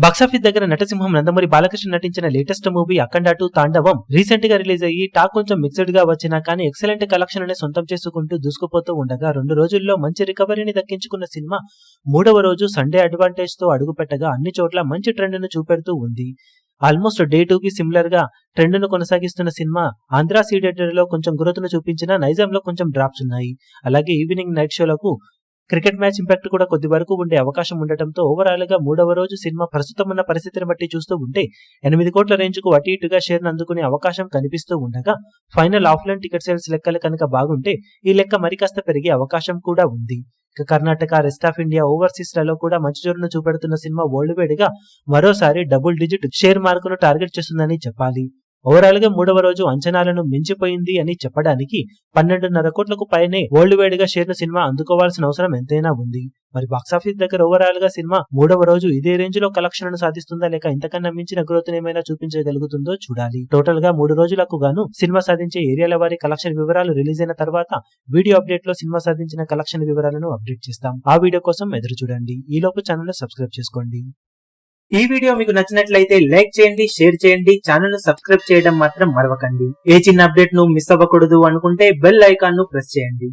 Box office దగ్గర నటసింహం నందమూరి బాలకృష్ణ నటించిన latest movie అఖండ 2 తాండవం రీసెంట్ గా రిలీజ్ అయ్యి టాక్ కొంచెం మిక్స్డ్ గా వచ్చినా కానీ ఎక్సలెంట్ కలెక్షన్ అనే సొంతం చేసుకుంటూ దూసుకుపోతూ ఉండగా 2 రోజుల్లో మంచి రికవరీని దక్కించుకున్న సినిమా మూడవ రోజు సండే అడ్వాంటేజ్ తో అడుగుపెట్టగా అన్ని చోట్ల మంచి ట్రెండ్ ను చూపెడుతూ ఉంది. ఆల్మోస్ట్ డే 2 కి సిమిలర్ గా ట్రెండ్ ను కొనసాగిస్తున్న సినిమా ఆంధ్ర సీడెటర్ లో కొంచెం గ్రోత్ ను చూపించినా నైజాం లో కొంచెం డ్రాప్స్ ఉన్నాయి. అలాగే ఈవినింగ్ నైట్ షోలకు క్రికెట్ మ్యాచ్ ఇంపాక్ట్ కూడా కొద్ది వరకు ఉండే అవకాశం ఉండటంతో ఓవరాల్ గా మూడవ రోజు సినిమా ప్రస్తుతం ఉన్న పరిస్థితిని బట్టి చూస్తూ ఉంటే 8 కోట్ల రేంజ్ కు అటు ఇటుగా షేర్ అందుకునే అవకాశం కనిపిస్తూ ఉండగా ఫైనల్ ఆఫ్లైన్ టికెట్ సేల్స్ లెక్కలు కనుక బాగుంటే ఈ లెక్క మరికాస్త పెరిగే అవకాశం కూడా ఉంది. ఇక Karnataka, rest of India, overseas లలో కూడా మంచి జోరును చూపెడుతున్న సినిమా వరల్డ్ వైడ్ గా మరోసారి డబుల్ డిజిట్ షేర్ మార్కును టార్గెట్ చేస్తుందని చెప్పాలి. ఓవరాల్ గా మూడవ రోజు అంచనాలను మించిపోయింది అని చెప్పడానికి 12.5 కోట్లకు పైనే వరల్డ్ వైడ్ గా షేర్ ను సినిమా అందుకోవాల్సిన అవసరం ఎంతైనా ఉంది. మరి బాక్సాఫీస్ దగ్గర ఓవరాల్ గా సినిమా మూడవ రోజు ఇదే రేంజ్ లో కలెక్షన్ సాధిస్తుందా లేక ఇంతకన్నా మించిన గ్రోత్ ఏమైనా చూపించగలుగుతుందో చూడాలి. టోటల్ గా 3 రోజులకు గాను సినిమా సాధించే ఏరియాల వారి కలెక్షన్ వివరాలు రిలీజ్ అయిన తర్వాత వీడియో అప్డేట్ లో సినిమా సాధించిన కలెక్షన్ వివరాలను అప్డేట్ చేస్తాం. ఆ వీడియో కోసం ఎదురు చూడండి. ఈలోపు ఛానల్ ను సబ్స్క్రైబ్ చేసుకోండి. ఈ వీడియో మీకు నచ్చినట్లయితే లైక్ చేయండి, షేర్ చేయండి, ఛానల్ ను సబ్స్క్రైబ్ చేయడం మాత్రం మరవకండి. ఏ చిన్న అప్డేట్ ను మిస్ అవ్వకూడదు అనుకుంటే బెల్ ఐకాన్ ను ప్రెస్ చేయండి.